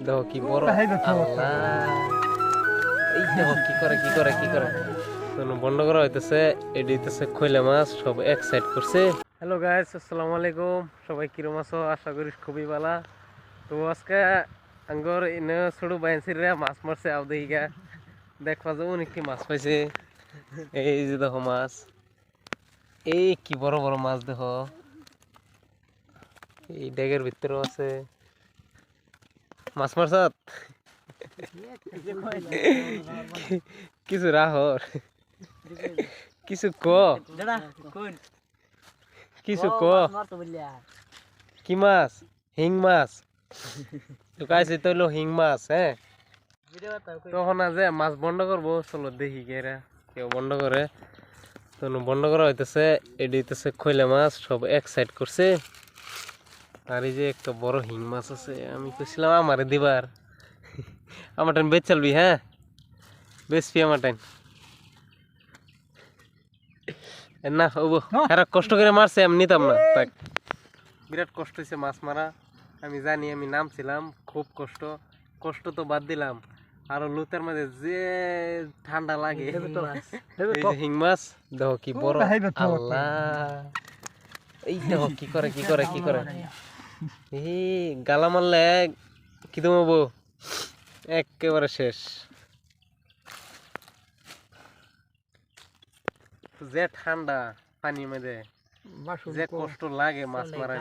দেখো কি বড় আল্লাহ, এই দেখো কি করে তো বন্ধ করা হইতেছে। এডি হইতেছে খৈলা মাছ, সব এক সাইড করছে। হ্যালো গাইস, আসসালামু আলাইকুম। সবাই কিরম আছো? আশা করি খুবই ভালো। তো আজকে আঙ্গর ইনে ছোট বাইনসিরে মাছ মারছে। আও দেখিগা দেখবা যে অনেকটি মাছ পাইছে। এই যে দেখো মাছ, এই কি বড় বড় মাছ দেখো। এই ড্যাগের ভিতরেও আছে মাছ মারছাত। কিছু রাহর, কিছু ক, কিছু ক। কি মাছ? হিং মাছ। তো কাছে তো হলো হিং মাছ। হ্যাঁ, তখন যে মাছ বন্ধ করবো, চলো দেখি কেরা কেউ বন্ধ করে। তো বন্ধ করা হইতেছে। এটি হইতেছে খৈলা মাছ, সব এক সাইড করছে। আর এই যে একটা বড় হিং মাছ আছে, আমি কইছিলাম আমারে দিবার। আমার টাইম বেচ চলবি। হ্যাঁ, বেচবি আমার টাইম না। ওবো এরা কষ্ট করে মারছে, আমি নিতাম না। তাক বিরাট কষ্ট হয়েছে মাছ মারা। আমি জানি, আমি নামছিলাম, খুব কষ্ট। কষ্ট তো বাদ দিলাম, আরো লুতের মাঝে যে ঠান্ডা লাগে। এই যে হিং মাছ দেখো কি বড় আল্লাহ, এই দেখো কি করে এই গালা মারলে কি দমাবো, একেবারে শেষ। যে ঠান্ডা পানির মধ্যে যে কষ্ট লাগে মাছ মারাই।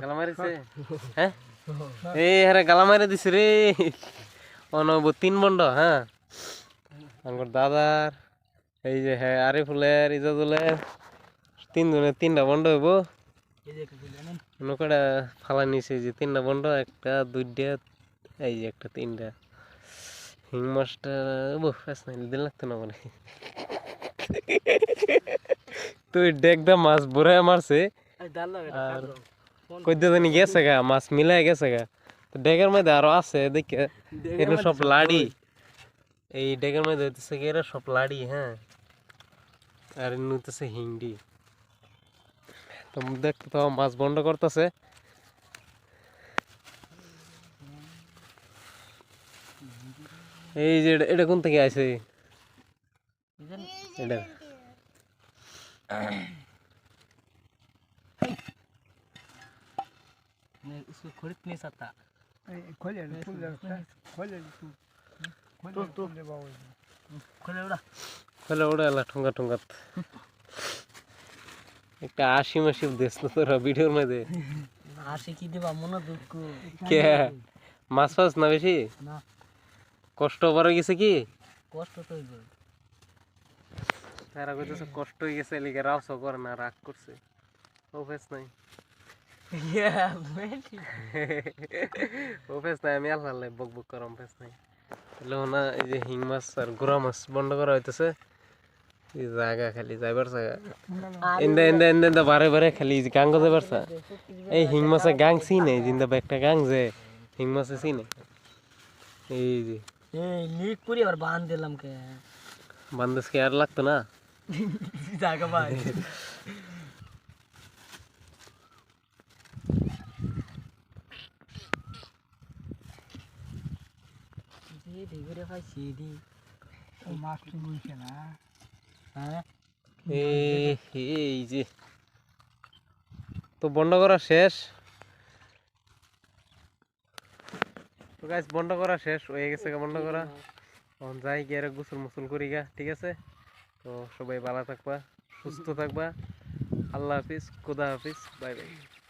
গালা মারিছে। হ্যাঁ, এই হারে গালা মারি দিছে রে। অনব 3 বন্ড। হ্যাঁ, আমার দাদার, এই যে হ্যাঁ আরিফুলের, ইজাজুলের, 3 জনের 3টা বন্ড হইব। নৌকাটা ফালা নিছে যে 3টা বন্ড, একটা 2টা, এই যে একটা 3টা। হিং মাছটা ফেস নাই দিন লাগতো না মানে। তুই দেখদা মাছ বুড়ায় মারছে। আর কইতে জানি গেছে গা, মাছ মিলাই গেছে গা। তো ডেগের মধ্যে আরো আছে দেখে, এগুলো সব লাড়ি। এই ডেগের মধ্যে হইতেছে কি এরা সব লাড়ি। হ্যাঁ, আর নিতেছে হিংডি। তো দেখতে তো মাছ বন্ধ করতেছে। এই যে এটা কোন থেকে আইছে? এটা उसको खरीद नहीं सकता। खोले खोले उड़ा হলে ওটা এলা ঠুঙ্গা ঠুঙ্গাত একটা আশি মাসি দেশ না তোরা ভিডিওর মধ্যে। आशी की दिवा मनो दुख কে মাছ ফাছ না বেশি ना কষ্ট বড় গেছে কি? কষ্ট তো হইবে। তারা কইতেছে কষ্ট হয়ে গেছে, লিগে রাওসো করে না, রাগ করছে। ও ফেস নাই, ইয়া মেন্টি ও ফেস নাই, আমি আল্লাহ আল্লাহ বক বক করম ফেস নাই। হলো না, এই যে হিং মাছ আর গুড়া মাছ বন্ধ করা হইতেছে। এই জায়গা খালি যাইবার জায়গা এন্দা এন্দা এন্দা এন্দা বারে বারে খালি গাঙ্গ যাইবার চা। এই হিং মাছের গাং চিনে জিন্দা একটা গাং যে হিং মাছে চিনে। এই যে এই লিক পুরি আর বাঁধ দিলাম কে বান্দেশকে আর লাগতো না। জায়গা ভাই এই দেখরে ভাই সিডি মাছ তো বলছে না। হ্যাঁ এই যে তো বন্ধ করা শেষ। তো গাইস বন্ধ করা শেষ হয়ে গেছে, বন্ধ করা। এখন যাই গিয়ে আর গোসল মুসল করি গা, ঠিক আছে? তো সবাই ভালো থাকবা, সুস্থ থাকবা। আল্লাহ হাফিজ, খুদা হাফিজ, বাই বাই।